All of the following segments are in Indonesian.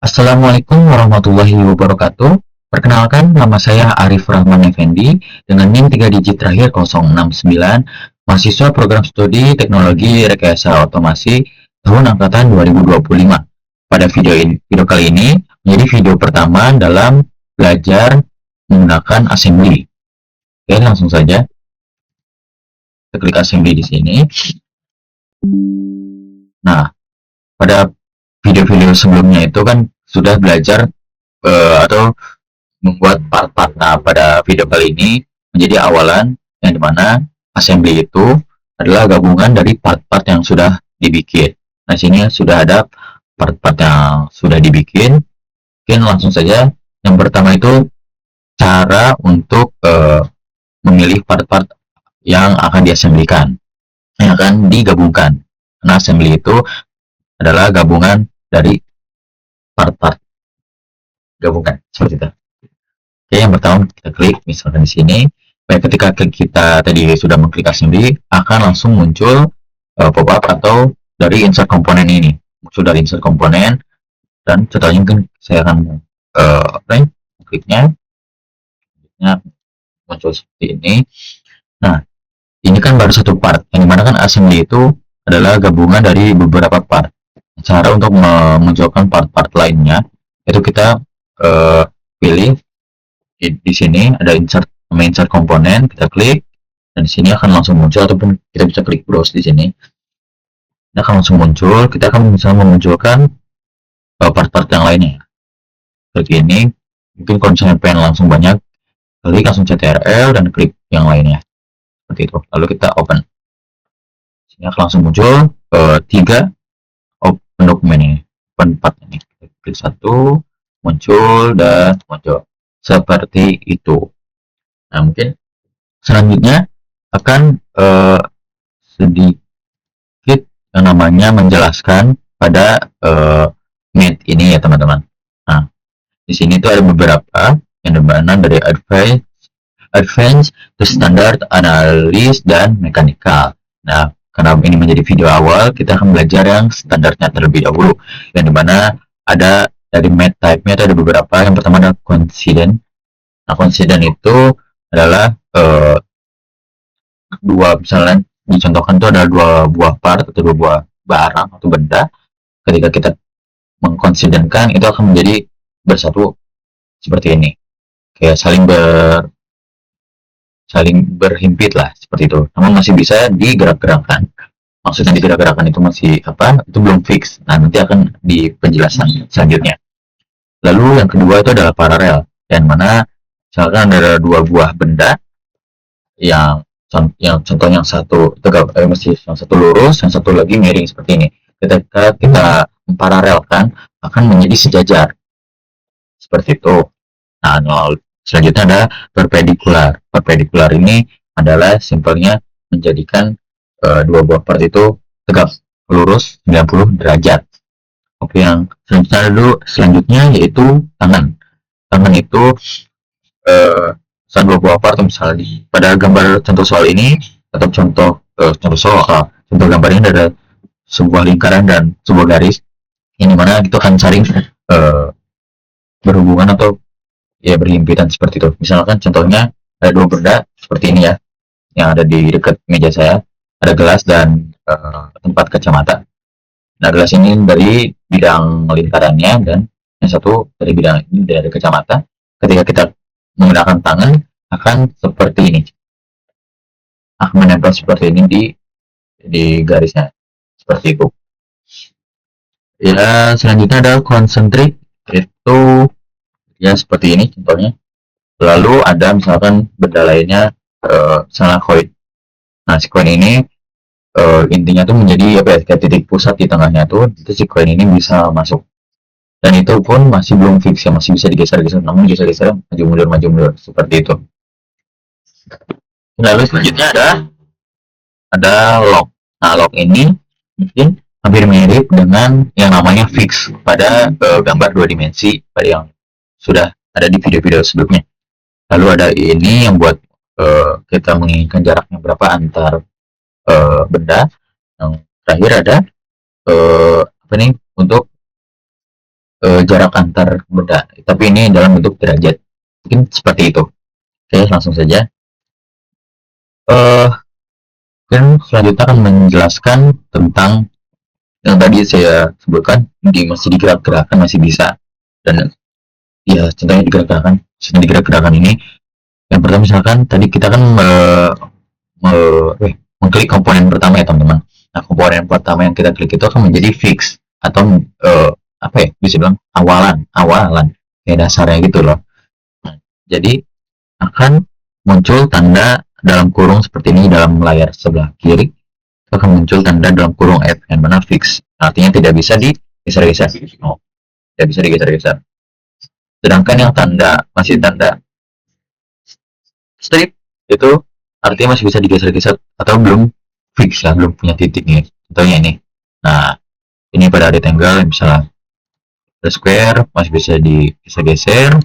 Assalamualaikum warahmatullahi wabarakatuh. Perkenalkan, nama saya Arif Rahman Effendi dengan NIM 3 digit terakhir 069, mahasiswa program studi Teknologi Rekayasa Otomasi tahun angkatan 2025. Pada video kali ini menjadi video pertama dalam belajar menggunakan assembly. Oke, langsung saja kita klik assembly di sini. Nah, pada video-video sebelumnya itu kan sudah belajar atau membuat part-part. Nah, pada video kali ini menjadi awalan yang dimana assembly itu adalah gabungan dari part-part yang sudah dibikin. Nah, sini sudah ada part-part yang sudah dibikin. Mungkin langsung saja. Yang pertama itu cara untuk memilih part-part yang akan diassemblikan, yang akan digabungkan. Karena assembly itu adalah gabungan dari part-part gabungan seperti itu. Oke, yang pertama kita klik misalkan di sini. Baik, ketika kita tadi sudah mengklik assembly, akan langsung muncul pop-up atau dari insert komponen ini. Muncul dari insert komponen, dan contohnya mungkin saya akan kliknya muncul seperti ini. Nah, ini kan baru satu part, yang dimana kan assembly itu adalah gabungan dari beberapa part. Cara untuk memunculkan part-part lainnya itu kita pilih di sini ada insert komponen, kita klik, dan di sini akan langsung muncul, ataupun kita bisa klik browse di sini. Ini akan langsung muncul. Kita akan bisa memunculkan part-part yang lainnya. Seperti ini. Mungkin kalau misalnya pengen langsung banyak, klik langsung CTRL dan klik yang lainnya. Seperti itu. Lalu kita open. Sini akan langsung muncul 3 open dokumen ini, open part ini. Klik satu, muncul dan muncul seperti itu. Nah, mungkin selanjutnya akan sedikit yang namanya menjelaskan pada Mate ini ya teman-teman. Nah, di sini tuh ada beberapa yang dimana dari advance to standard, analis, dan mekanikal. Nah, karena ini menjadi video awal, kita akan belajar yang standarnya terlebih dahulu, yang dimana ada dari Mate type-nya itu ada beberapa. Yang pertama ada coincident. Nah, coincident itu adalah misalnya dicontohkan itu ada dua buah part atau dua buah barang atau benda. Ketika kita mengkonsidenkan, itu akan menjadi bersatu seperti ini, kayak saling berhimpit lah, seperti itu. Namun masih bisa digerak-gerakkan. Maksudnya digerak-gerakkan itu masih apa? Itu belum fix. Nah, nanti akan di penjelasan selanjutnya. Lalu yang kedua itu adalah paralel, yang mana misalkan ada dua buah benda yang contoh yang satu tegak, mesti yang satu lurus, yang satu lagi miring seperti ini. Ketika kita memparalelkan, akan menjadi sejajar seperti itu. Nah, selanjutnya ada perpendikular. Perpendikular ini adalah simpelnya menjadikan dua buah part itu tegak lurus 90 derajat. Oke, yang selanjutnya yaitu tangan. Tangan itu dua buah part, misalnya pada gambar contoh soal ini, atau contoh gambarnya ada sebuah lingkaran dan sebuah garis, ini mana itu akan saling berhubungan atau ya berhimpitan seperti itu. Misalkan contohnya ada dua benda seperti ini ya, yang ada di dekat meja saya, ada gelas dan tempat kacamata. Nah, gelas ini dari bidang lingkarannya, dan yang satu dari bidang ini dari kacamata. Ketika kita menggunakan tangan, akan seperti ini, akan menempel seperti ini di garisnya, seperti itu. Ya, selanjutnya ada konsentrik, itu ya seperti ini contohnya. Lalu ada misalkan benda lainnya, misalnya koin. Nah, si koin ini intinya tuh menjadi apa ya, kayak titik pusat di tengahnya tuh, itu si koin ini bisa masuk. Dan itu pun masih belum fix ya, masih bisa digeser-geser, namun geser-geser maju mundur seperti itu. Lalu selanjutnya ada log. Nah, log ini mungkin hampir mirip dengan yang namanya fix pada gambar dua dimensi pada yang sudah ada di video-video sebelumnya. Lalu ada ini yang buat kita menginginkan jaraknya berapa antar benda. Yang terakhir ada apa nih, untuk jarak antar benda, tapi ini dalam bentuk derajat. Mungkin seperti itu. Oke, langsung saja. eh Dan selanjutnya akan menjelaskan tentang yang tadi saya sebutkan, masih digerak-gerakan masih bisa. Dan ya contohnya digerak-gerakan, digerak-gerakan ini yang pertama misalkan tadi kita kan mengklik komponen pertama ya teman-teman. Nah, komponen pertama yang kita klik itu akan menjadi fix atau apa ya, bisa bilang awalan kayak dasarnya gitu loh. Nah, jadi akan muncul tanda dalam kurung seperti ini dalam layar sebelah kiri, akan muncul tanda dalam kurung F yang mana fix, artinya tidak bisa digeser-geser. Tidak bisa digeser-geser. Sedangkan yang masih tanda strip itu artinya masih bisa digeser-geser atau belum fix ya, belum punya titik nih. Contohnya ini. Nah, ini pada rectangle misalnya ada square masih bisa digeser-geser,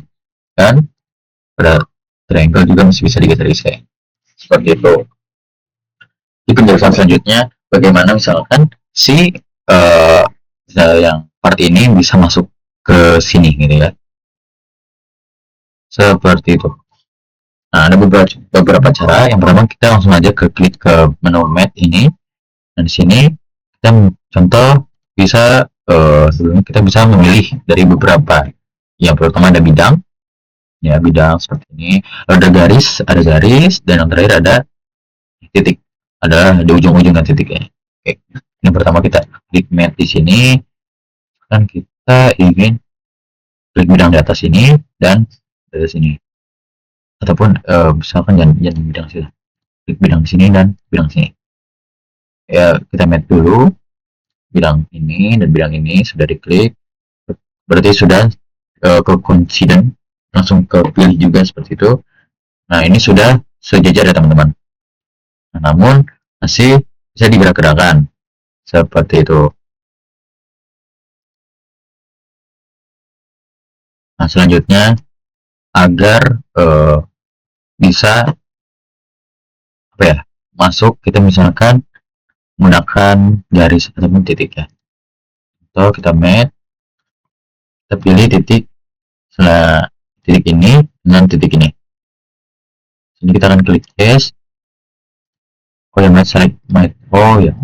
dan pada triangle juga masih bisa digeser-geser. Seperti itu. Di penjelasan selanjutnya, bagaimana misalkan si yang part ini bisa masuk ke sini gitu ya. Seperti itu. Nah, ada beberapa cara. Yang pertama kita langsung aja klik ke menu Mat ini. Dan di sini kita contoh bisa sebelumnya kita bisa memilih dari beberapa. Yang pertama ada bidang, ya bidang seperti ini. Ada garis, dan yang terakhir ada titik. Ada di ujung-ujung kan titiknya. Oke. Yang pertama kita klik Mat di sini. Kan kita ingin klik bidang di atas ini dan dari sini. Ataupun misalkan jangan bidang sini, klik bidang sini dan bidang sini. Ya kita Mat dulu bidang ini dan bidang ini sudah diklik, berarti sudah ke coincident, langsung ke pilih juga seperti itu. Nah, ini sudah sejajar ya teman-teman. Nah, namun masih bisa digerak-gerakan seperti itu. Nah, selanjutnya agar bisa apa ya, masuk, kita misalkan menggunakan garis ataupun titik ya. Atau kita Mat, kita pilih titik setelah titik ini dengan titik ini. Sini kita akan klik yes. Oh ya, Mat select Mat. Oh ya.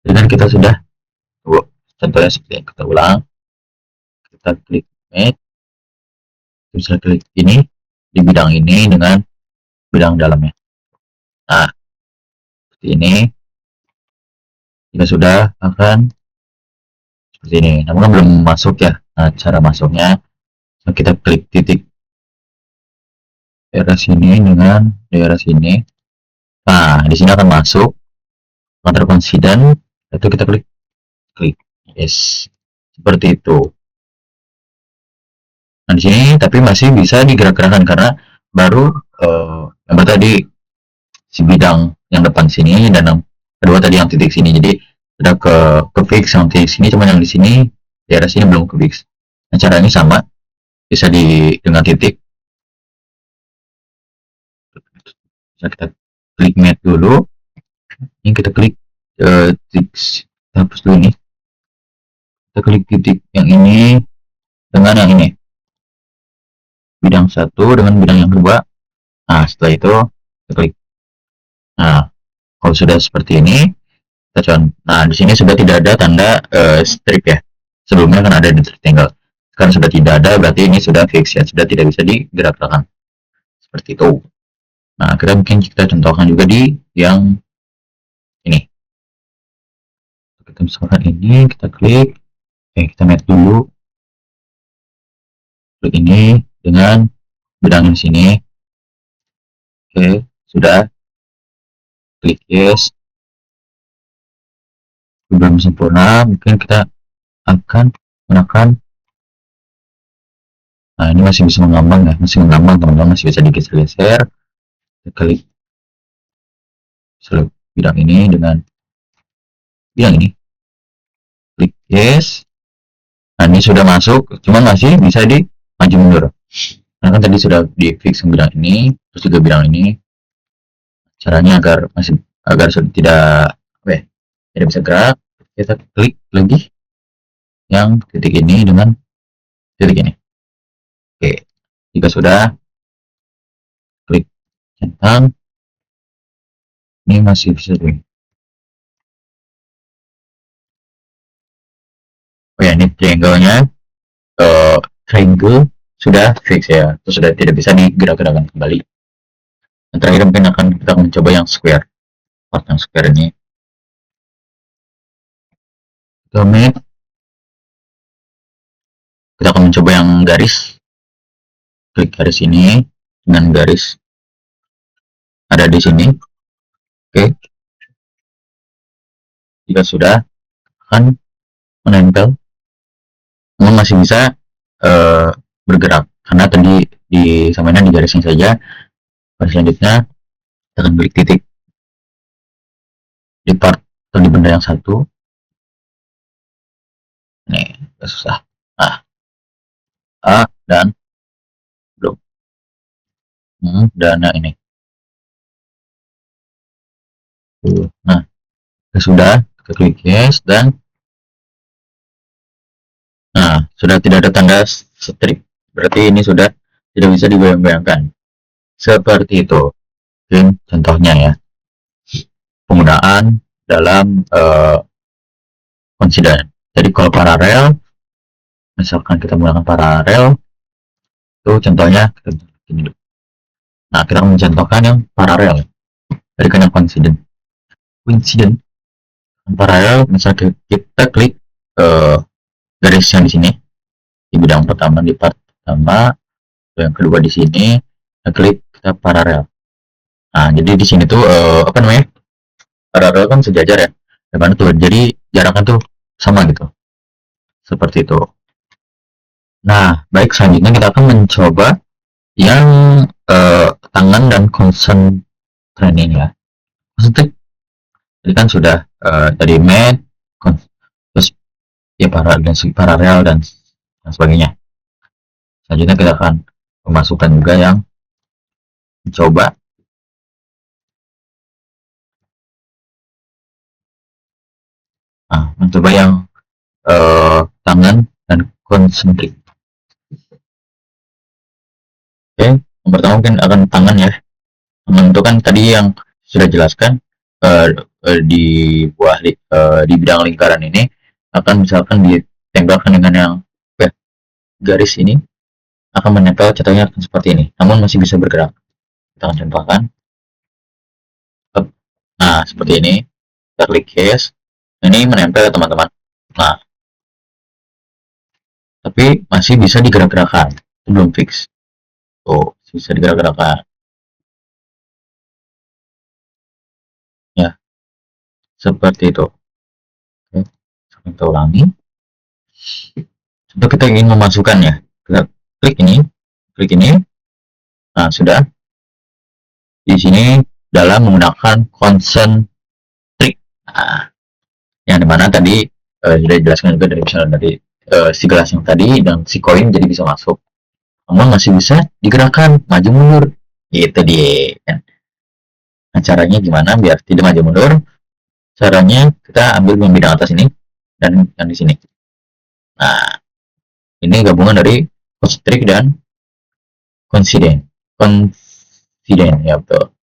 Jadi kan kita sudah contohnya seperti yang kita ulang. Kita klik Mat. Bisa klik ini di bidang ini dengan bidang dalamnya. Nah, seperti ini. Jika sudah akan seperti ini. Namun belum masuk ya. Nah, cara masuknya kita klik titik daerah sini dengan daerah sini. Nah, di sini akan masuk counter coincident. Itu kita klik yes, seperti itu. Nah, di sini tapi masih bisa digerak-gerakan karena baru yang tadi si bidang yang depan sini dan yang kedua tadi yang titik sini. Jadi udah ke fix yang titik sini, cuma yang di sini daerah sini belum ke fix. Nah, caranya sama, bisa dengan titik. Bisa kita klik Mat dulu. Ini kita klik titik, kita hapus dulu ini. Kita klik titik yang ini dengan yang ini, bidang satu dengan bidang yang kedua. Nah, setelah itu kita klik. Nah, kalau sudah seperti ini, kita contoh. Nah, di sini sudah tidak ada tanda strip ya. Sebelumnya kan ada di rectangle. Sekarang sudah tidak ada, berarti ini sudah fix ya, sudah tidak bisa digerak-gerakan. Seperti itu. Nah, kita contohkan juga di yang ini. Kita misalkan ini, kita klik. Kita Mat dulu. Klik ini dengan bidang di sini. Oke, sudah. Klik yes. Belum sempurna, mungkin kita akan menekan. Nah, ini masih bisa mengambang ya, masih mengambang teman-teman, masih bisa digeser-geser. Kita klik bidang ini dengan bidang ini, klik yes. Nah, ini sudah masuk, cuman masih bisa di maju mundur. Nah, kan tadi sudah di fix bidang ini, terus juga bidang ini. Caranya agar tidak tidak bisa gerak, kita klik lagi yang titik ini dengan titik ini. Oke, jika sudah, klik centang. Ini masih bisa di. Oh ya, ini triangle-nya, triangle sudah fix ya, itu sudah tidak bisa digerak-gerakkan kembali. Yang terakhir mungkin kita akan mencoba yang square, part yang square ini. Domain, kita akan mencoba yang garis. Klik garis ini dengan garis ada di sini. Oke, jika sudah akan menempel, namun masih bisa bergerak karena tadi disamainnya di garisnya saja. Pada selanjutnya kita akan klik titik di part atau di benda yang satu. Nih, susah. Nah, A dan belum. Dan ini. Nah, sudah, kita klik yes dan nah, sudah tidak ada tanda strip. Berarti ini sudah tidak bisa dibayang-bayangkan. Seperti itu. Mungkin contohnya ya. Penggunaan dalam consider. Jadi kalau paralel, misalkan kita menggunakan paralel, itu contohnya ini. Nah, kita akan mencontohkan yang paralel. Tadi kan yang coincident. Coincident paralel, misalnya kita klik garis yang di sini di bidang pertama, di part pertama, yang kedua di sini, kita klik kita paralel. Nah, jadi di sini tuh apa namanya? Paralel kan sejajar ya. Dimana tuh jadi jaraknya tuh sama gitu. Seperti itu. Nah, baik, selanjutnya kita akan mencoba yang tangan dan concern training ya. Maksudnya tadi kan sudah tadi med, terus ya paralel dan sebagainya. Selanjutnya kita akan memasukkan juga yang mencoba mencoba yang tangan dan konsentrik. Oke, yang pertama mungkin akan tangan ya. Tangan itu kan tadi yang sudah jelaskan di di bidang lingkaran ini akan misalkan ditempelkan dengan yang garis ini akan menempel contohnya seperti ini, namun masih bisa bergerak. Kita akan contohkan. Nah, seperti ini. Kita klik yes. Ini menempel ya teman-teman. Nah, tapi masih bisa digerak-gerakkan. Itu belum fix. Tuh, bisa digerak-gerakkan. Ya, seperti itu. Oke, kita ulangi. Contoh kita ingin memasukkannya. Kita klik ini. Nah, sudah. Di sini dalam menggunakan konsentrik. Nah, yang dimana tadi sudah dijelaskan juga dari misalnya dari si gelas yang tadi dan si koin jadi bisa masuk. Namun masih bisa digerakkan maju mundur. Gitu dia. Nah, caranya gimana biar tidak maju mundur? Caranya kita ambil yang bidang atas ini dan yang di sini. Nah, ini gabungan dari constrict dan coincident. Coincident ya betul.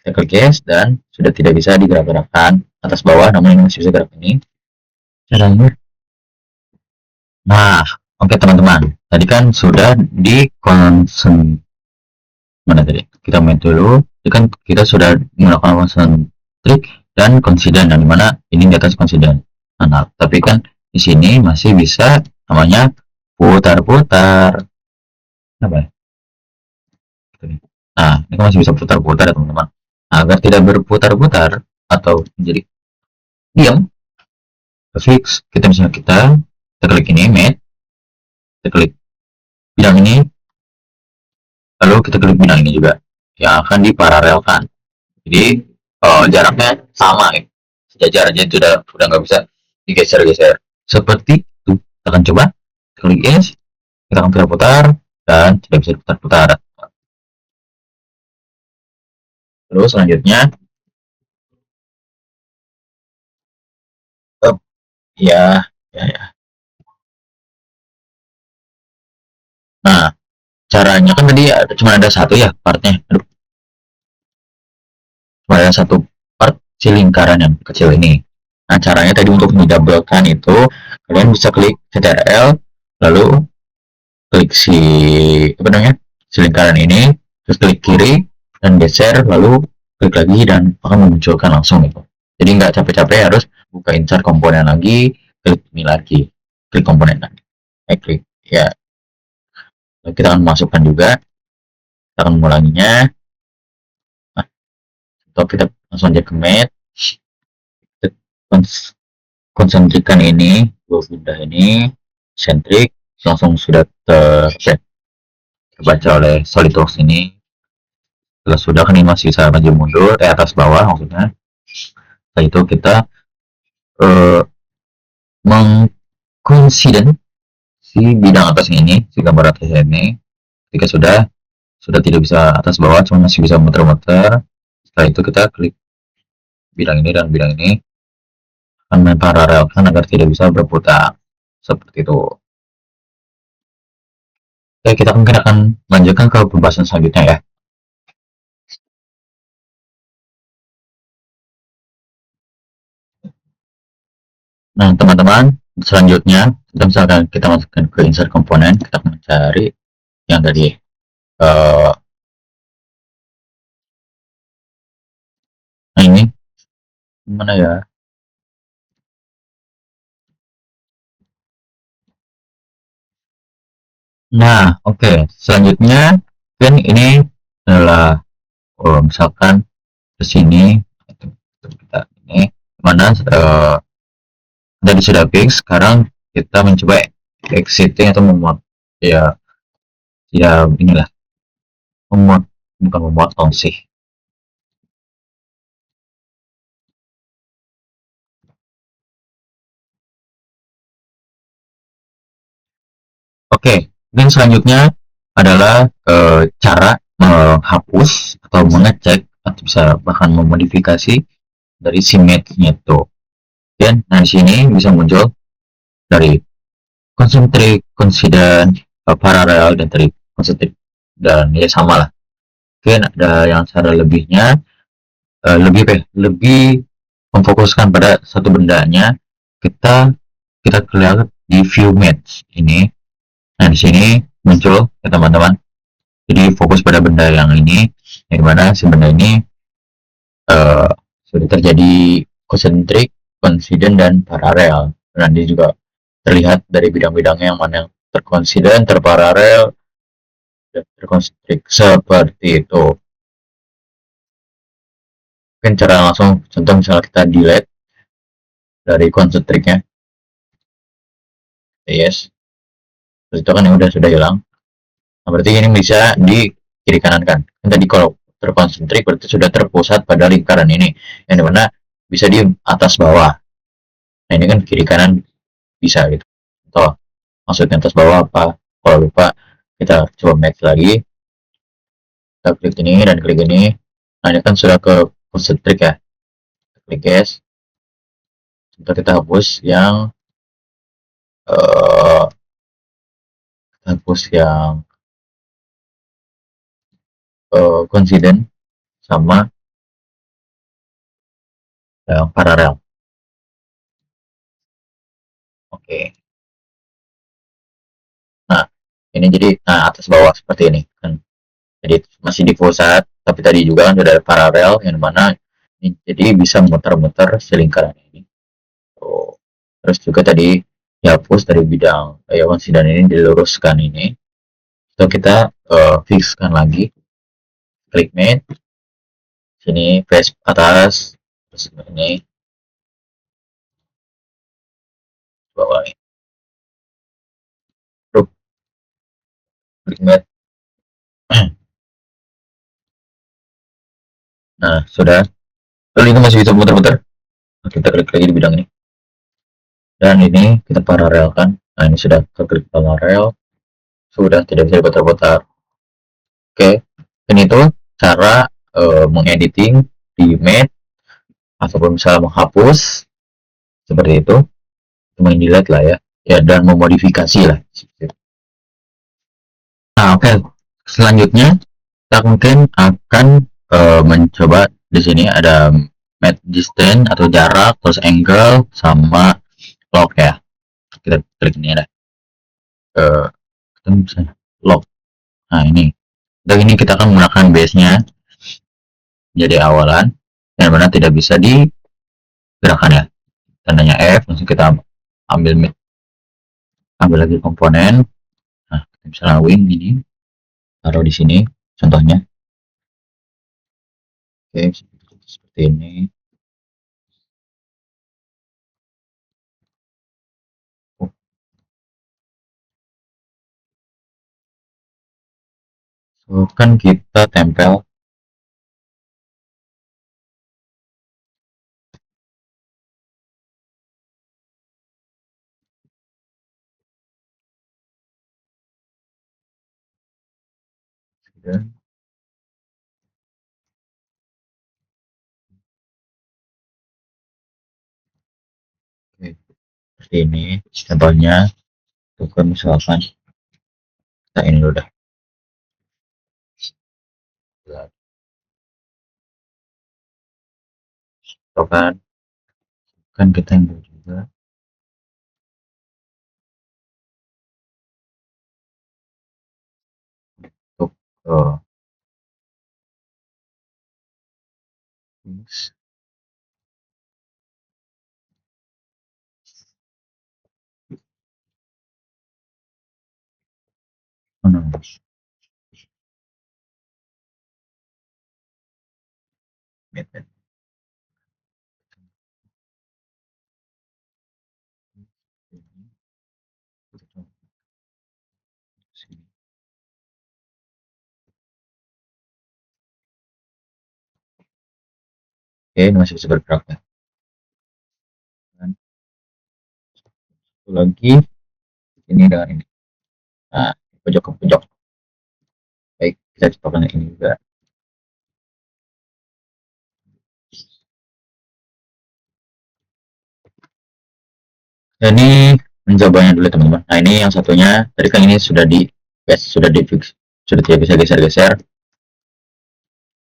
Kita klik yes dan sudah tidak bisa digerak-gerakkan atas bawah, namun ini masih bisa gerak ini. Caranya. Nah, oke teman-teman. Tadi kan sudah di concern mana tadi? Kita main dulu. Jadi kan kita sudah menggunakan concentric dan coincident, dan dimana ini di atas coincident. Nah, tapi kan di sini masih bisa namanya putar-putar. Apa ya? Nah, ini kan masih bisa putar-putar ya teman-teman. Nah, agar tidak berputar-putar atau menjadi diam, fix, kita misalnya kita klik ini, mate, kita klik bidang ini, lalu kita klik bidang ini juga, yang akan diparalelkan. Jadi jaraknya sama ya, sejajar aja, itu udah nggak bisa digeser-geser. Seperti itu, kita akan coba klik yes, kita akan putar-putar dan tidak bisa putar-putar. Terus selanjutnya, ya, ya, ya. Nah, caranya kan tadi cuma ada satu ya partnya. Aduh, cuma ada satu part si lingkaran yang kecil ini. Nah, caranya tadi untuk mendoublekan itu, kalian bisa klik CTRL, lalu klik apa namanya, si lingkaran ini, terus klik kiri, dan geser, lalu klik lagi, dan akan memunculkan langsung itu. Jadi nggak capek-capek harus buka insert komponen lagi, klik ini lagi, klik komponen lagi. Klik, ya. Kita akan masukkan juga, kita akan mengulanginya. Nah, atau kita langsung aja ke mat, konsentrikan ini, dua benda ini, sentrik, langsung sudah terbaca oleh SolidWorks ini. Setelah sudah kan ini masih bisa maju mundur, atas bawah maksudnya. Setelah itu kita mengkonsiden si bidang atas ini, si gambar atas ini. Ketika sudah tidak bisa atas bawah, cuma masih bisa muter-muter. Setelah itu kita klik bidang ini dan bidang ini, akan memparalelkan agar tidak bisa berputar seperti itu. Oke, kita mungkin akan lanjutkan ke pembahasan selanjutnya ya. Nah, teman-teman, selanjutnya misalkan kita masukkan ke insert komponen, kita akan mencari yang tadi nah ini mana ya? Nah, oke. Selanjutnya kan ini adalah misalkan ke sini kita ini mana tadi sudah fix, sekarang kita mencoba exiting atau memuat, ya, ya inilah memuat, bukan memotong sih. Oke, dan selanjutnya adalah cara menghapus atau mengecek atau bisa bahkan memodifikasi dari si match-nya itu. Dan nah di sini bisa muncul dari concentric, coincident, paralel, dan tadi concentric, dan ya sama lah. Mungkin ada yang cara lebihnya, lebih memfokuskan pada satu bendanya. Kita lihat di view match ini. Nah di sini muncul ya teman-teman. Jadi fokus pada benda yang ini, yang mana si benda ini uh, sudah terjadi concentric, coincident, dan paralel. Dan dia juga terlihat dari bidang-bidangnya yang mana yang tercoincident, terparalel, dan terkonsentrik seperti itu. Mungkin cara langsung, contoh misalnya kita delete dari konsentriknya, yes, terus itu kan yang sudah hilang. Nah, berarti ini bisa di kiri kanan kan. Tadi kalau terkonsentrik berarti sudah terpusat pada lingkaran ini, yang dimana bisa di atas bawah. Nah ini kan kiri kanan bisa gitu. Contoh, maksudnya atas bawah apa? Kalau lupa, kita coba match lagi. Kita klik ini dan klik ini. Nah ini kan sudah ke konsentrik ya. Klik yes. Contoh kita hapus yang coincident sama yang paralel. Oke. Nah, ini jadi atas bawah seperti ini kan. Jadi masih di pusat, tapi tadi juga kan sudah ada paralel yang mana ini jadi bisa muter-muter si lingkaran ini. Oh. Terus juga tadi dihapus dari bidang coincident ini, diluruskan ini. So kita fixkan lagi. Klik main. Sini face atas, terus ini bawah ini. Klik main. Nah, sudah. Lalu ini masih bisa muter-muter. Nah, kita klik lagi di bidang ini. Dan ini kita paralelkan. Nah, ini sudah klik paralel. Sudah tidak bisa diputar-putar. Oke. Dan itu cara mengediting di Mate ataupun misalnya menghapus seperti itu. Cuma delete lah ya. Ya, dan memodifikasi lah. Nah, oke. Selanjutnya kita mungkin akan mencoba di sini ada match distance atau jarak, terus angle sama log ya. Kita klik ini ada kita bisa log. Nah, ini. Dan ini kita akan menggunakan base-nya jadi awalan dan benar tidak bisa digerakkan ya. Tandanya F, langsung kita ambil ambil lagi komponen. Nah, kita bisa lawin ini, taruh di sini contohnya. Oke, seperti ini. So, kan kita tempel dan oke, seperti ini contohnya. Tuh misalkan kita ini udah kan kan kita yang juga untuk mana method oke, ini masih bisa bergerak ya. Dan satu lagi ini dengan ini. Nah, pojok ke pojok. Baik, kita coba ini juga. Dan ini mencobanya dulu teman-teman. Nah, ini yang satunya tadi kan ini sudah di sudah di fix, sudah tidak bisa geser-geser.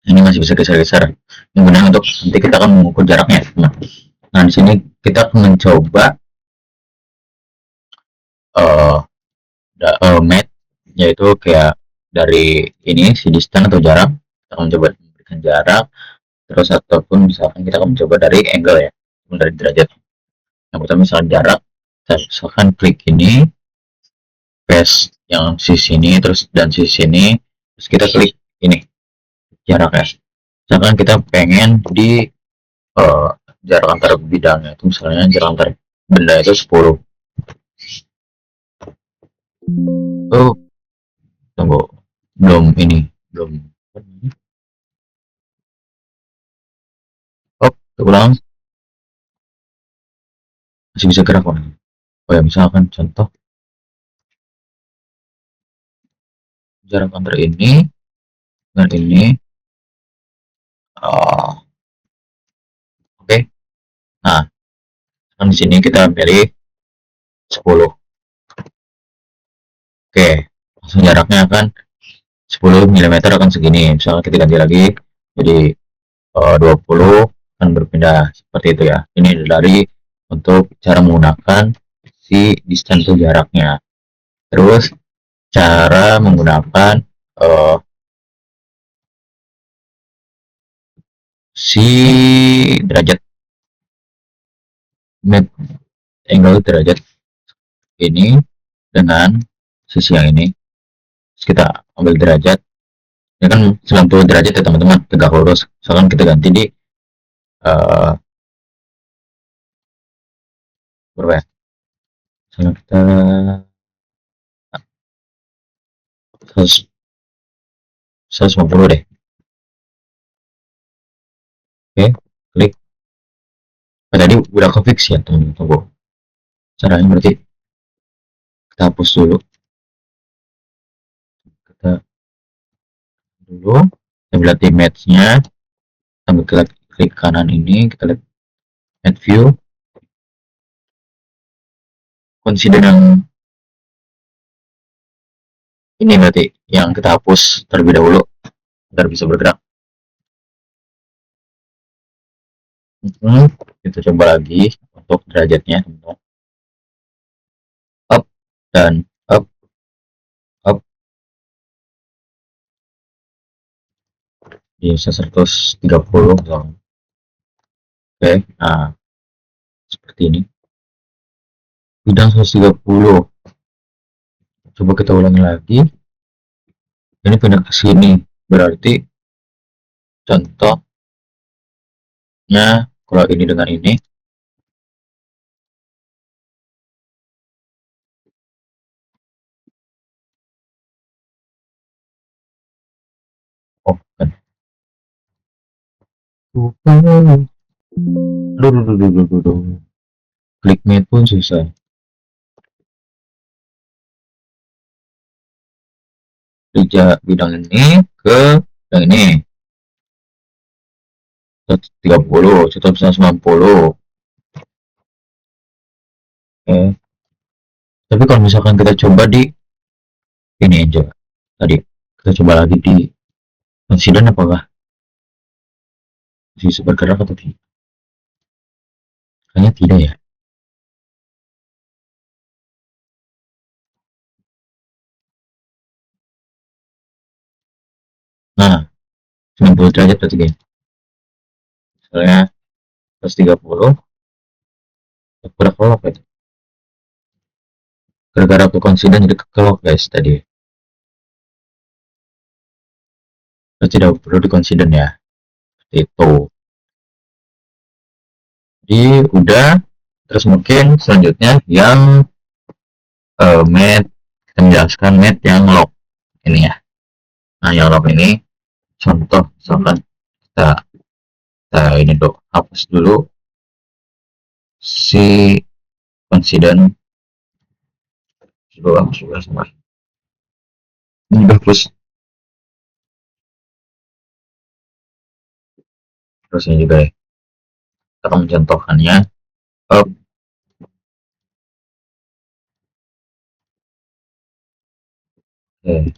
Ini masih bisa geser-geser. Ini benar untuk nanti kita akan mengukur jaraknya. Nah, di sini kita akan mencoba uh, match, yaitu kayak dari ini si distance atau jarak. Kita akan mencoba memberikan jarak, terus ataupun misalkan kita akan mencoba dari angle ya, dari derajat. Yang pertama misalkan jarak, kita misalkan klik ini, paste yang sisi ini, terus dan sisi ini, terus kita klik ini jarak ya. Misalkan kita pengen di uh, jarak antar bidangnya itu misalnya jarak antar benda itu 10. Oh, tunggu, belum ini, belum. Oh, ulang, masih bisa gerak kan? Oh ya, misalkan contoh jarak antar ini dengan ini. Oke. Nah, kan di sini kita pilih 10. Oke. Langsung jaraknya akan 10 mm akan segini. Misalnya kita ganti lagi jadi 20 akan berpindah seperti itu ya. Ini dari untuk cara menggunakan si distance jaraknya. Terus cara menggunakan si derajat map angle derajat ini dengan sisi yang ini. Terus kita ambil derajat, ini kan 90 derajat ya teman-teman, tegak lurus. Misalkan kita ganti di uh, berapa ya, misalnya kita 150 deh. Oke, klik. Nah, tadi udah ke fix ya teman-teman. Tunggu, caranya berarti kita hapus dulu. Kita dulu kita lihat image-nya, sambil kita klik kanan ini, kita lihat add view, consider yang Ini berarti yang kita hapus terlebih dahulu agar bisa bergerak. Kita coba lagi untuk derajatnya, up dan up, up, bisa 130 misalnya. Oke, nah seperti ini. Bidang 130. Coba kita ulangi lagi. Ini pindah ke sini. Berarti contohnya kalau ini dengan ini. Oh, kan. Aduh. Klik mate pun susah. Bidang ini ke bidang ini. 130, 190. Oke. Tapi kalau misalkan kita coba di ini aja. Tadi kita coba lagi di insiden apakah bisa bergerak atau tidak? Kayaknya tidak ya. Nah, 90 derajat berarti guys. Misalnya 130, berapa kelok itu? Gara-gara aku konsiden jadi kekelok guys tadi. Berarti tidak perlu dikonsiden ya. Itu. Jadi udah. Terus mungkin selanjutnya yang mate, kita menjelaskan mate yang lock ini ya. Nah, yang lock ini contoh misalkan kita ini dulu hapus dulu si konsiden dulu, hapus juga semua. Ini udah hapus. Terus ini juga ya. Kita akan mencontohkannya. Up. Oke.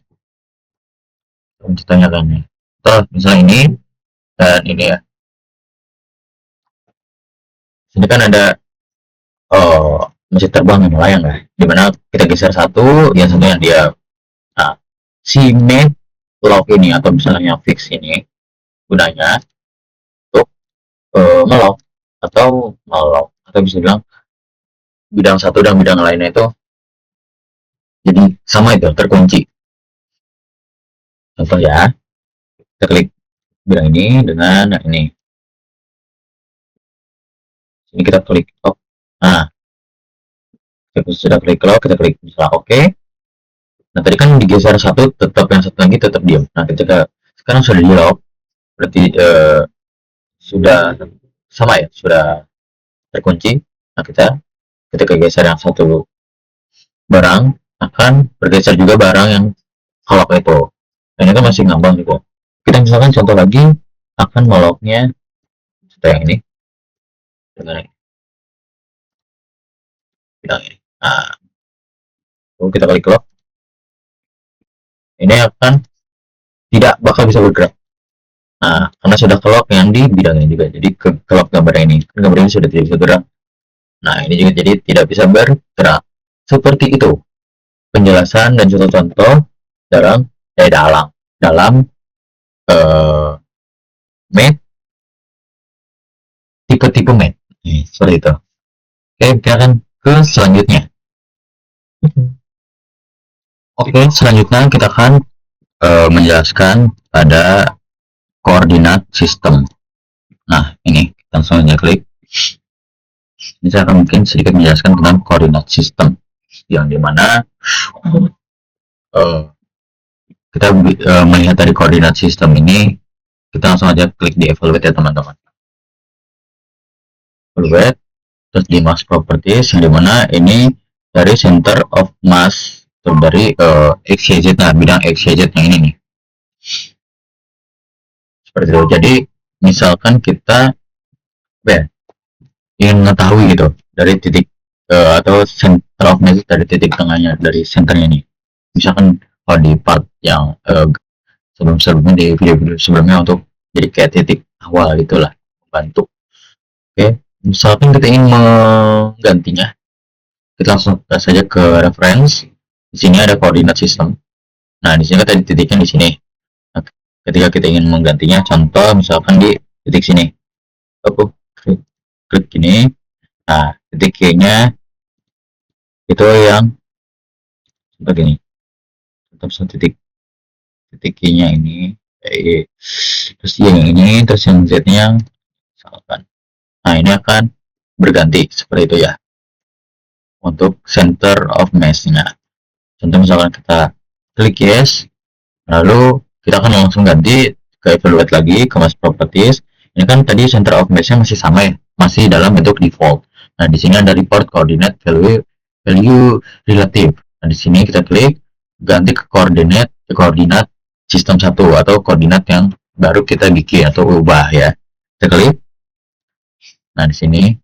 Kita tanyakannya. Contoh misalnya ini dan ini ya. Sini kan ada masih terbang yang melayang ya. Dimana kita geser satu, yang satunya dia. Nah, si mate lock ini atau misalnya fix ini gunanya untuk ngelock atau bisa bilang bidang satu dan bidang lainnya itu jadi sama itu terkunci. Contoh ya, kita klik bidang ini dengan ini. Ini kita klik lock. Nah, kita sudah klik lock, kita klik misalnya oke. Nah, tadi kan digeser satu, tetap yang satu lagi tetap diam. Nah, ketika sekarang sudah di lock, berarti sudah sama ya, sudah terkunci. Nah, kita ketika geser yang satu barang akan bergeser juga barang yang kalau itu. Ini kan masih ngambang gitu. Kita misalkan contoh lagi akan melocknya seperti yang ini dengan ini. Nah, kita klik lock. Ini akan tidak bakal bisa bergerak. Nah, karena sudah kelok yang di bidangnya juga. Jadi kelok gambar ini. Gambar ini sudah tidak bisa bergerak. Nah, ini juga jadi tidak bisa bergerak. Seperti itu penjelasan dan contoh-contoh dalam uh, mate, tipe-tipe mate. Seperti itu. Oke, kita akan ke selanjutnya. Oke, selanjutnya kita akan menjelaskan pada koordinat sistem. Nah, ini langsung aja klik. Ini saya akan mungkin sedikit menjelaskan tentang koordinat sistem, yang dimana kita melihat dari koordinat sistem ini, kita langsung aja klik di evaluate ya teman-teman. Evaluate, terus di mass properties, yang dimana ini dari center of mass, atau dari XYZ, nah bidang XYZ yang ini nih. Seperti itu. Jadi misalkan kita ingin mengetahui gitu dari titik atau center of mass, dari titik tengahnya, dari centernya ini. Misalkan kalau di part yang sebelum-sebelumnya, di video-video sebelumnya, untuk jadi kayak titik awal gitulah, membantu. Oke, misalkan kita ingin menggantinya, kita langsung saja ke reference. Di sini ada koordinat sistem. Nah, di sini kita titiknya di sini. Nah, ketika kita ingin menggantinya, contoh misalkan di titik sini, aku klik ini. Nah, titik Q-nya itu yang seperti ini. Tetap satu titik Q-nya ini, terus yang ini, terus yang Z-nya misalkan. Nah, ini akan berganti seperti itu ya untuk center of mesh-nya. Contoh misalkan kita klik yes, lalu kita akan langsung ganti ke evaluate lagi ke mesh properties. Ini kan tadi center of mesh-nya masih sama ya, masih dalam bentuk default. Nah, di sini ada report coordinate value relative. Nah, di sini kita klik ganti ke koordinat sistem 1 atau koordinat yang baru kita bikin atau ubah ya. Kita klik. Nah, di sini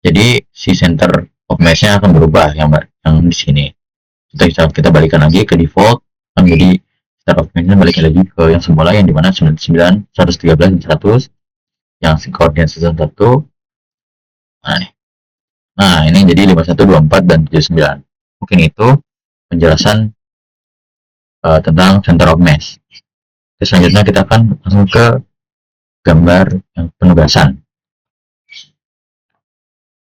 jadi si center of mesh-nya akan berubah yang di sini. Kita balikan lagi ke default, menjadi center of mesh-nya balikan lagi ke yang semula, yang dimana 99, 113, 100 yang si koordinat sistem 1. Nah, ini jadi 51, 24, dan 79. Mungkin itu penjelasan tentang center of mesh. Selanjutnya kita akan langsung ke gambar yang penugasan.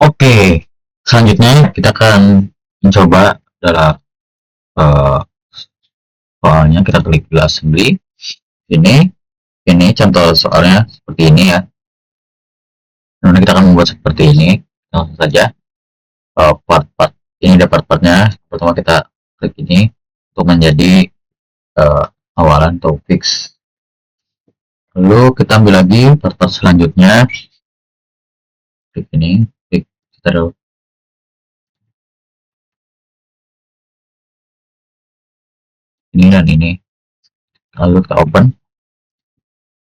Oke, selanjutnya kita akan mencoba adalah soalnya. Kita klik gelas assembly. Ini contoh soalnya seperti ini ya. Kemudian kita akan membuat seperti ini. Langsung saja part-part ini ada part-partnya. Pertama kita klik ini untuk menjadi awalan atau fix. Lalu kita ambil lagi part-part selanjutnya. Klik ini, klik kita ini dan ini. Lalu kita open.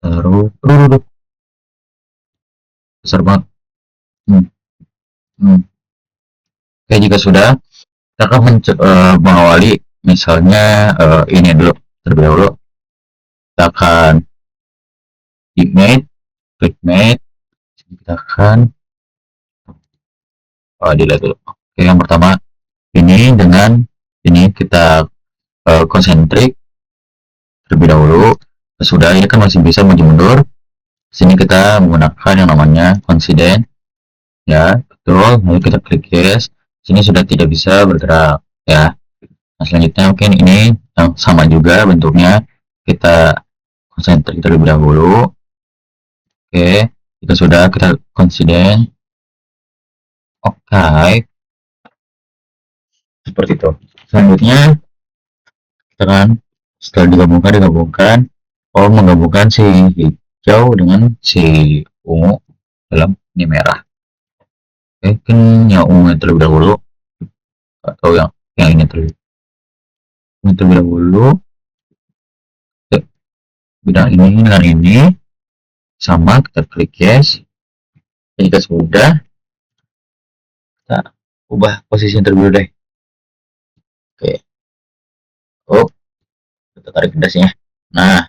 Lalu besar banget. Oke, jika sudah, kita akan mengawali misalnya ini dulu terlebih dahulu. Kita akan klik mate, kita akan delete dulu. Oke, yang pertama ini dengan ini kita konsentrik terlebih dahulu. Sudah, ini kan masih bisa maju mundur. Sini kita menggunakan yang namanya coincident ya, betul. Lalu kita klik yes. Sini sudah tidak bisa bergerak ya. Nah, selanjutnya mungkin ini yang sama juga bentuknya, kita konsentrik terlebih dahulu. Oke, jika sudah, kita coincident. Oke, seperti itu. Selanjutnya kita kan setelah digabungkan menggabungkan si hijau dengan si ungu dalam ini merah. Oke, kan yang ungu terlebih dahulu atau yang ini terlebih dahulu. Oke, bidang ini dengan ini sama, kita klik yes. Jika sudah, kita ubah posisi terlebih dahulu deh. Oke, kita tarik dasnya. Nah,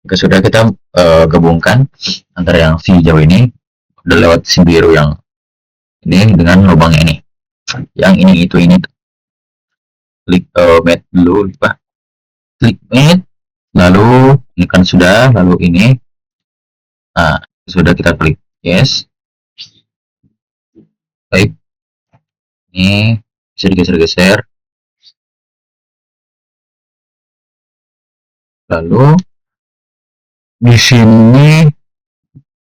jika sudah, kita gabungkan antara yang si hijau ini udah lewat si biru yang ini dengan lubangnya ini, yang ini klik mate dulu, lupa klik mate, lalu ini kan sudah, lalu ini. Nah, sudah, kita klik yes. Baik, ini bisa digeser-geser, lalu di sini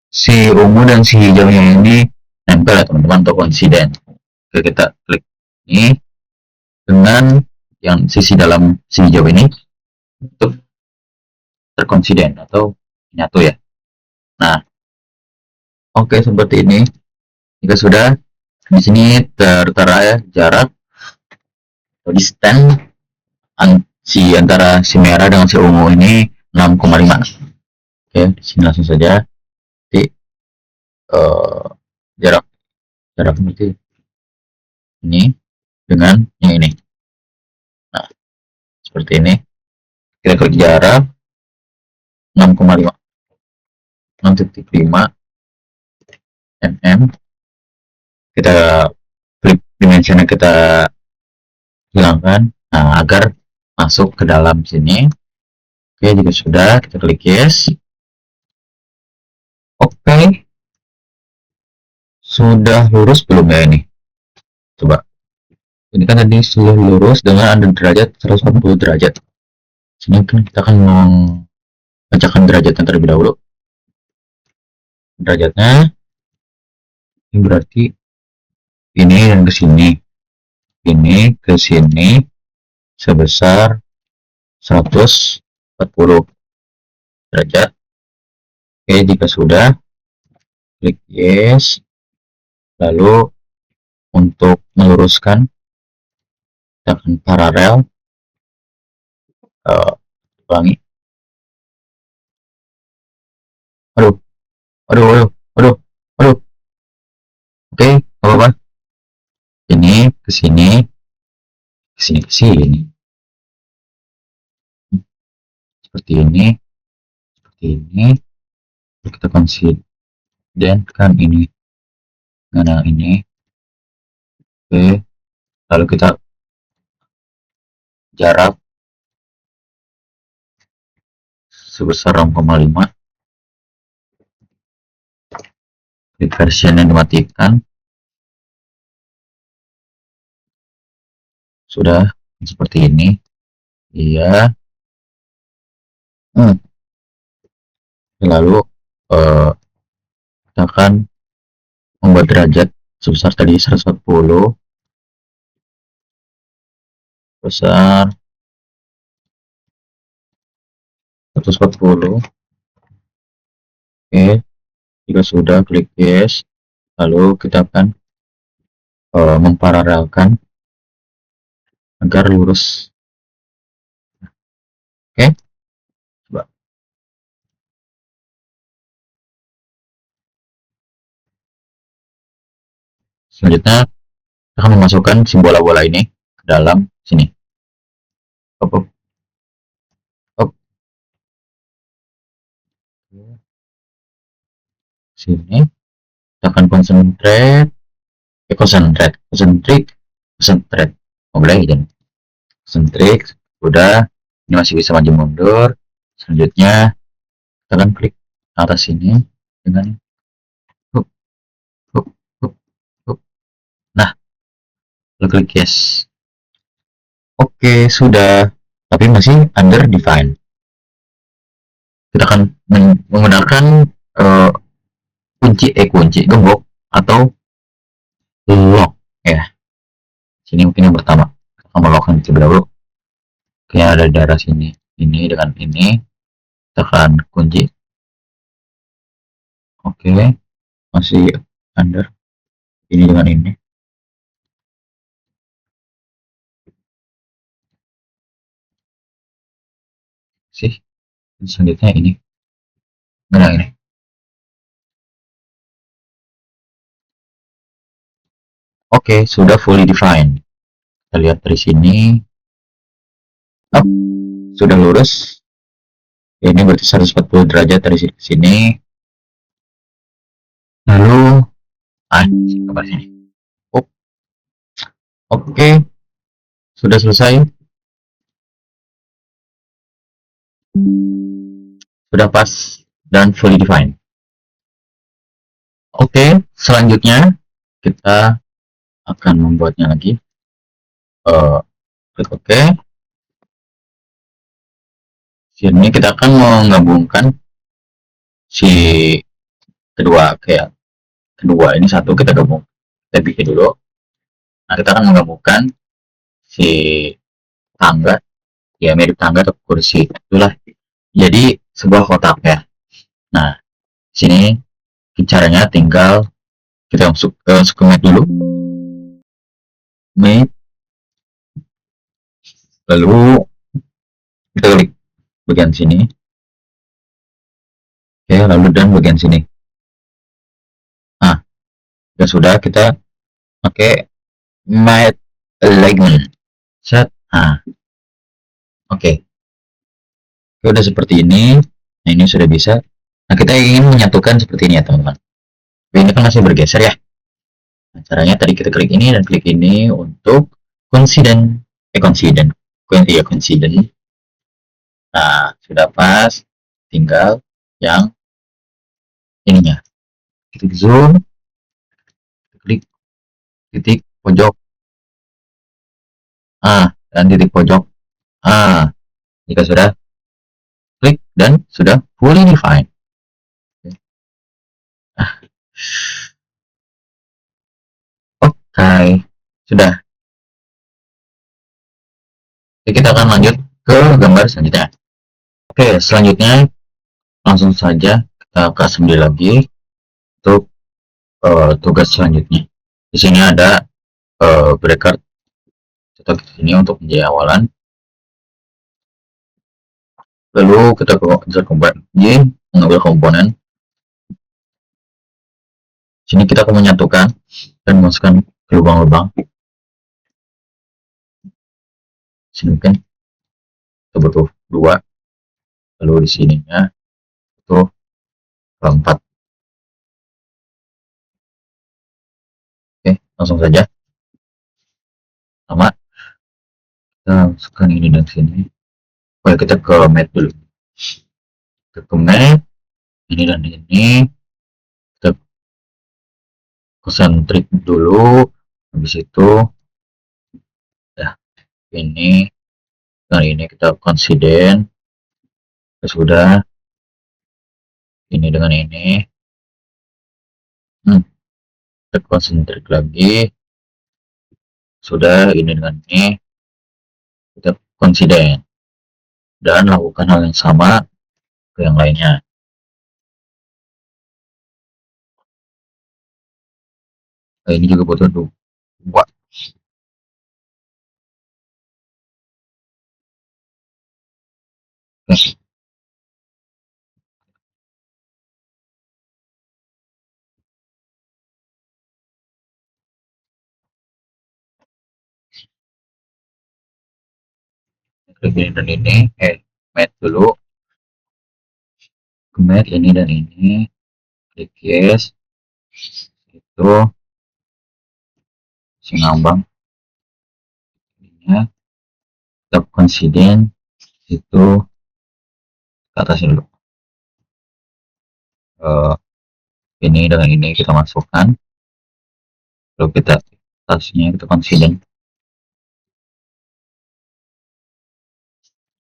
si ungu dan si hijaunya ini nempel ya teman-teman, atau coincident. Oke, kita klik ini dengan yang sisi dalam si hijau ini untuk terkonsiden atau nyatu ya. Nah, oke, seperti ini. Jika sudah, di sini tertera ya jarak atau distance antara si merah dengan si ungu ini 6,5. Oke, di sini langsung saja di jarak seperti ini dengan yang ini. Nah, seperti ini. Kita klik jarak 6,5 6,5 mm. Kita klik dimensinya, kita hilangkan, nah, agar masuk ke dalam sini. Oke, jika sudah, kita klik yes. Oke, sudah lurus belum ya ini? Coba. Ini kan tadi sudah lurus dengan ada derajat 140 derajat. Sini kan kita akan membacakan derajatnya terlebih dahulu. Derajatnya ini berarti ini dan ke sini. Ini ke sini sebesar 140 derajat. Oke, jika sudah, klik yes. Lalu untuk meluruskan, kita akan paralel, ulangi. Aduh, aduh, aduh, aduh, aduh. Oke, apa-apa. Ini ke sini, ke sini, ke sini. Seperti ini, seperti ini. Kita konsidenkan ini dengan yang ini. Oke, lalu kita jarak sebesar 6,5. Klik version yang dimatikan. Sudah seperti ini. Iya. Lalu kita akan membuat derajat sebesar tadi 140 besar 140. Oke, jika sudah, klik yes. Lalu kita akan memparalelkan agar lurus. Oke, coba. Selanjutnya kita akan memasukkan si bola-bola ini ke dalam sini. Hop, hop, hop. Sini kita akan concentrate, boleh dan concentrate. Udah, ini masih bisa maju mundur. Selanjutnya kita akan klik atas sini dengan hup, hup, hup, hup. Nah, lalu klik yes. Oke, sudah, tapi masih under define. Kita akan menggunakan kunci gembok atau lock ya. Sini mungkin yang pertama kita akan melockkan terlebih dahulu. Kayak ada daerah sini, ini dengan ini kita akan kunci. Oke, masih under, ini dengan ini. Sih, selanjutnya ini dengan ini. Oke, sudah fully defined. Kita lihat dari sini. Oh, sudah lurus. Ini berarti 140 derajat dari sini ke sini. Lalu gambar sini. Oke, sudah selesai. Sudah pas dan fully defined. Oke, selanjutnya kita akan membuatnya lagi. Klik OK. Sini kita akan menggabungkan si kedua, kayak kedua ini satu kita gabung. Kita bikin dulu. Nah, kita akan menggabungkan si tangga, ya mirip tangga atau kursi. Itulah jadi sebuah kotak ya. Nah, sini caranya tinggal kita masuk ke map dulu. Map. Lalu kita klik bagian sini. Oke, lalu dan bagian sini. Nah, ya sudah, kita pakai map alignment. Set. Nah, Oke, udah seperti ini. Nah, ini sudah bisa. Nah, kita ingin menyatukan seperti ini ya, teman-teman. Ini kan masih bergeser ya. Nah, caranya tadi kita klik ini dan klik ini untuk coincident. Coincident. Iya, coincident. Nah, sudah pas. Tinggal yang ininya. Kita zoom, klik titik pojok. Dan titik pojok. Jika sudah, klik dan sudah fully defined. Oke, sudah. Jadi kita akan lanjut ke gambar selanjutnya. Oke, selanjutnya langsung saja kita ke assembly lagi untuk tugas selanjutnya. Di sini ada breaker, kita ke sini untuk menjadi awalan. Lalu kita ke insert component, mengambil komponen. Sini kita akan menyatukan dan memasukkan ke lubang-lubang. Sini mungkin kita butuh 2, lalu di sininya butuh 4. Oke, langsung saja. Sama, kita masukkan ini dan sini. Oke, kita ke map dulu. Kita ke map, ini dan ini. Kita konsentrik dulu. Habis itu, ya, ini dan ini kita konsiden. Sudah, ini dengan ini. Kita konsentrik lagi. Sudah, ini dengan ini. Kita konsiden. Dan lakukan hal yang sama ke yang lainnya. Nah, ini juga butuh 2. Klik ini dan ini. Match dulu. Match ini dan ini. Klik yes. Itu singambang. Ya, kita konsiden itu ke atas dulu. Uh, ini dengan ini kita masukkan. Lalu kita atasnya kita konsiden.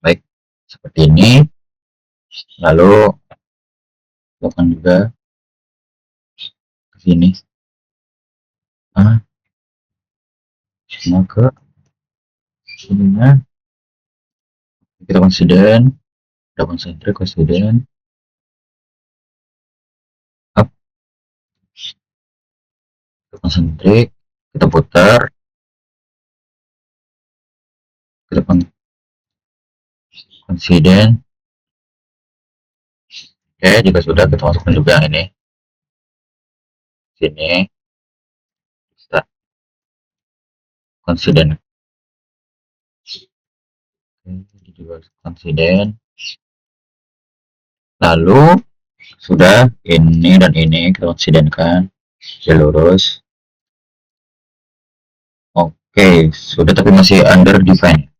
Baik, seperti ini. Lalu lakukan juga ke sini. Semua ke sininya. Kita konsiden. Kita konsentrik konsiden. Up, kita konsentrik. Kita putar. Kita konsiden. Oke, jika sudah kita masukkan juga yang ini. Sini. Kita konsiden. Oke, juga konsiden. Lalu sudah ini dan ini kita konsidenkan lurus. Oke, sudah tapi masih under define.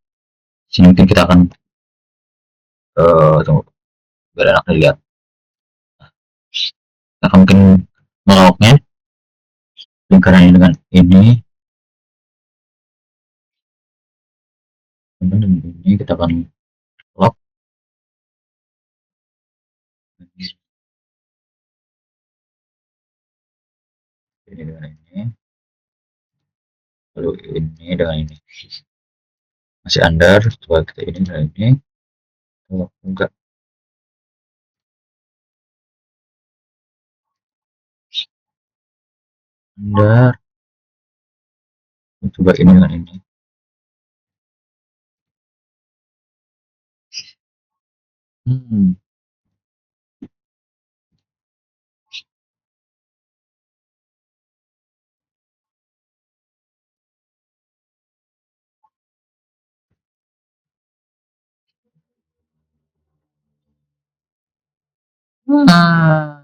Sini mungkin kita akan tunggu biar enak dilihat. Kita akan mungkin melawaknya lingkaran ini dengan ini. Kemudian ini kita akan lock ini dengan ini. Lalu ini dengan ini. Masih under, coba kita ini dengan ini. Oh, enggak. Under. Coba ini dengan ini. Hmm. Nah,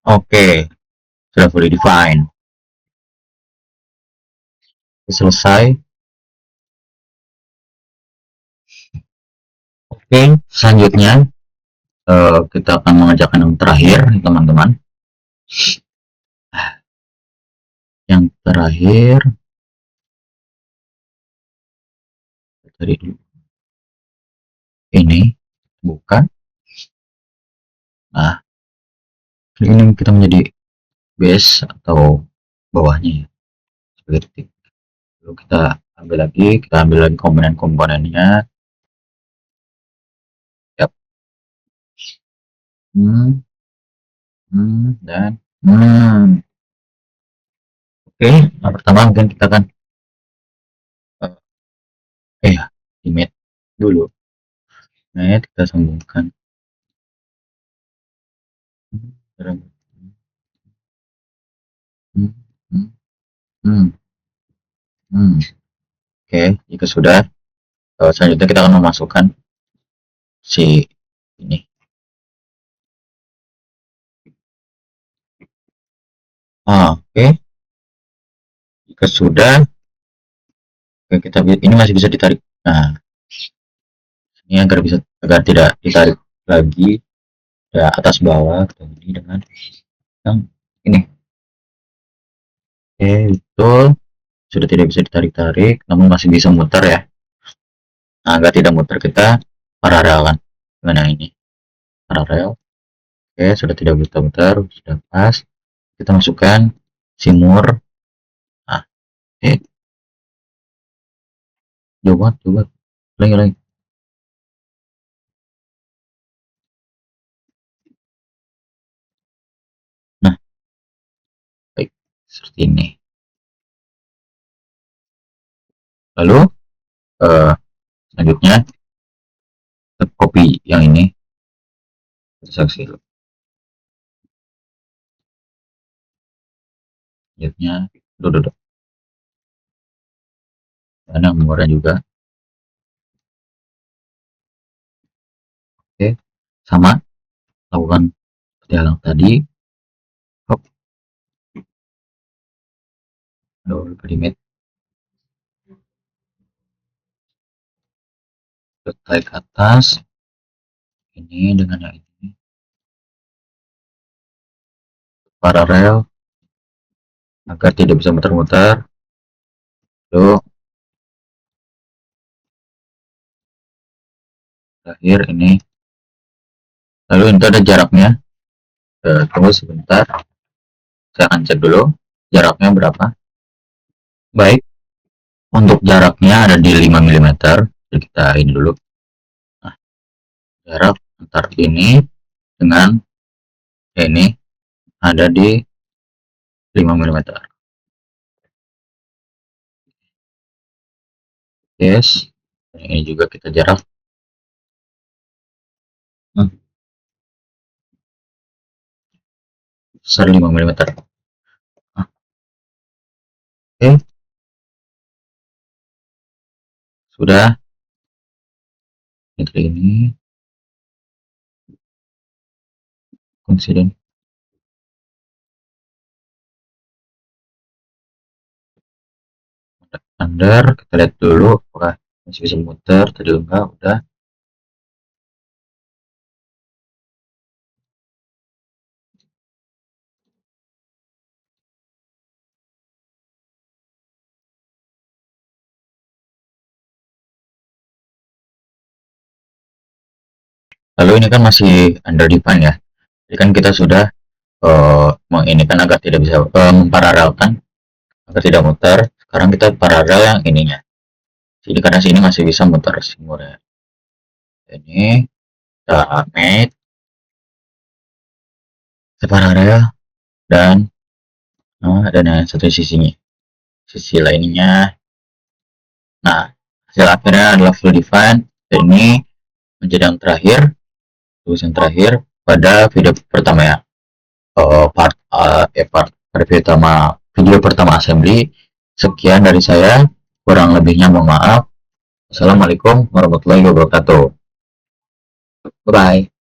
oke, sudah fully define. Selesai. Oke, selanjutnya kita akan mengerjakan yang terakhir, teman-teman. Yang terakhir, dari dulu. Ini, bukan. Nah, ini kita menjadi base atau bawahnya ya, sebagai titik. Lalu kita ambil lagi komponen-komponennya. Yap. Dan oke, yang pertama mungkin kita akan ya, image dulu. Nah, kita sambungkan. Hmm, hmm, hmm, hmm. Oke, jika sudah, selanjutnya kita akan memasukkan si ini. Oke, jika sudah, oke, ini masih bisa ditarik. Nah, ini agar tidak ditarik lagi ya, atas bawah, kita ini dengan yang ini. Oke, betul. Sudah tidak bisa ditarik-tarik, namun masih bisa muter ya. Nah, agar tidak muter, kita paralelkan dengan yang ini. Paralel. Oke, sudah tidak muter-muter, sudah pas. Kita masukkan simur. Nah, oke. Coba. Lagi. Nah, baik. Seperti ini. Lalu, selanjutnya, kita copy yang ini. Kita seleksi dulu. Selanjutnya, duduk. Dan yang murah juga. Oke, sama. Lakukan seperti yang tadi. Hop, double limit. Tarik ke atas. Ini dengan yang ini. Paralel. Agar tidak bisa muter-muter. Lalu, terakhir ini. Lalu itu ada jaraknya. Tunggu sebentar. Saya akan cek dulu. Jaraknya berapa. Baik. Untuk jaraknya ada di 5 mm. Jadi kita ini dulu. Nah, jarak antar ini dengan ini ada di 5 mm. Yes. Ini juga kita jarak. Besar 5 mm. Nah, oke. Sudah. Ini konsiden. Under, kita lihat dulu apakah masih bisa muter. Tadi enggak, udah. Lalu ini kan masih under define ya. Jadi kan kita sudah ini kan agar tidak bisa memparalelkan agar tidak muter. Sekarang kita paralel yang ininya. Jadi karena sini masih bisa muter simulnya. Ini kita make paralel dan dan yang satu sisinya, sisi lainnya. Nah, hasil akhirnya adalah full define. Dan ini menjadi yang terakhir, tulisan terakhir pada video pertama ya. Pada video pertama assembly. Sekian dari saya, kurang lebihnya mohon maaf. Assalamualaikum warahmatullahi wabarakatuh. Bye bye.